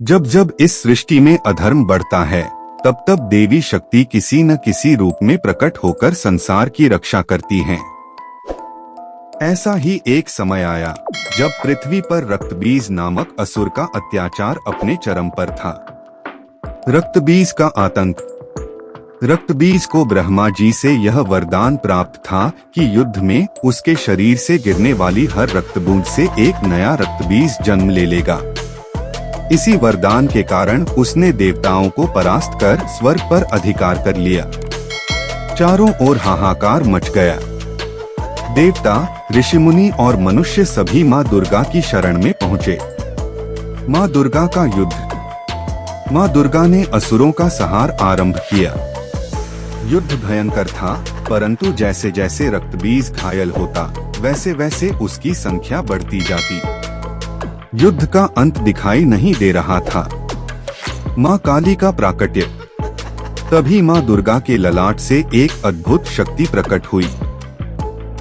जब जब इस सृष्टि में अधर्म बढ़ता है, तब तब देवी शक्ति किसी न किसी रूप में प्रकट होकर संसार की रक्षा करती हैं। ऐसा ही एक समय आया जब पृथ्वी पर रक्तबीज नामक असुर का अत्याचार अपने चरम पर था। रक्तबीज का आतंक। रक्तबीज को ब्रह्मा जी से यह वरदान प्राप्त था कि युद्ध में उसके शरीर से गिरने वाली हर रक्तबूंद से एक नया रक्तबीज जन्म ले लेगा। इसी वरदान के कारण उसने देवताओं को परास्त कर स्वर्ग पर अधिकार कर लिया। चारों ओर हाहाकार मच गया। देवता, ऋषिमुनि और मनुष्य सभी माँ दुर्गा की शरण में पहुँचे। माँ दुर्गा का युद्ध। माँ दुर्गा ने असुरों का संहार आरंभ किया। युद्ध भयंकर था, परंतु जैसे जैसे रक्तबीज घायल होता, वैसे वैसे उसकी संख्या बढ़ती जाती। युद्ध का अंत दिखाई नहीं दे रहा था। माँ काली का प्राकट्य। तभी माँ दुर्गा के ललाट से एक अद्भुत शक्ति प्रकट हुई।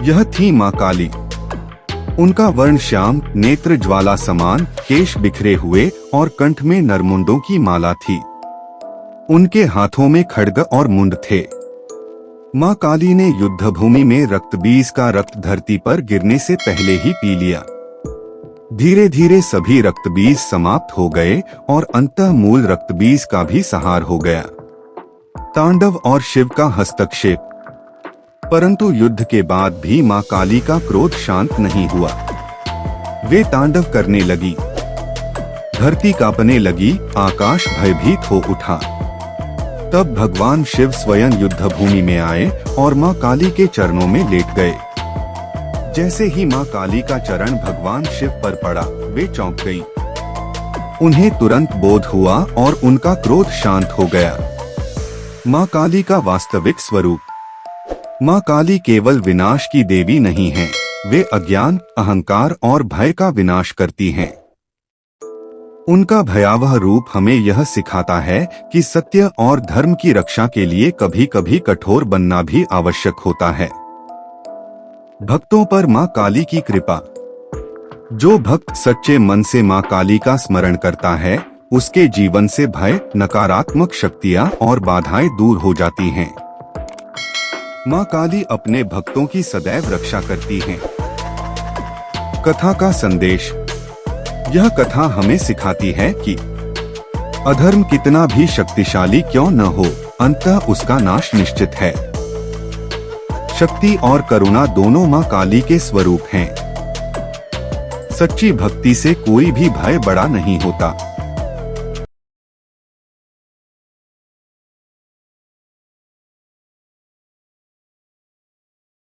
यह थी माँ काली। उनका वर्ण श्याम, नेत्र ज्वाला समान, केश बिखरे हुए और कंठ में नरमुंडों की माला थी। उनके हाथों में खड्ग और मुंड थे। माँ काली ने युद्ध भूमि में रक्तबीज का रक्त धरती पर गिरने से पहले ही पी लिया। धीरे धीरे सभी रक्तबीज समाप्त हो गए और अंततः मूल रक्तबीज का भी संहार हो गया। तांडव और शिव का हस्तक्षेप। परंतु युद्ध के बाद भी माँ काली का क्रोध शांत नहीं हुआ। वे तांडव करने लगी। धरती कांपने लगी, आकाश भयभीत हो उठा। तब भगवान शिव स्वयं युद्ध भूमि में आए और माँ काली के चरणों में लेट गए। जैसे ही माँ काली का चरण भगवान शिव पर पड़ा, वे चौंक गईं। उन्हें तुरंत बोध हुआ और उनका क्रोध शांत हो गया। माँ काली का वास्तविक स्वरूप। माँ काली केवल विनाश की देवी नहीं हैं, वे अज्ञान, अहंकार और भय का विनाश करती हैं। उनका भयावह रूप हमें यह सिखाता है कि सत्य और धर्म की रक्षा के लिए कभी कभी कठोर बनना भी आवश्यक होता है। भक्तों पर माँ काली की कृपा। जो भक्त सच्चे मन से माँ काली का स्मरण करता है, उसके जीवन से भय, नकारात्मक शक्तियाँ और बाधाएं दूर हो जाती हैं। माँ काली अपने भक्तों की सदैव रक्षा करती हैं। कथा का संदेश। यह कथा हमें सिखाती है कि अधर्म कितना भी शक्तिशाली क्यों न हो, अंततः उसका नाश निश्चित है। शक्ति और करुणा दोनों माँ काली के स्वरूप हैं। सच्ची भक्ति से कोई भी भय बड़ा नहीं होता।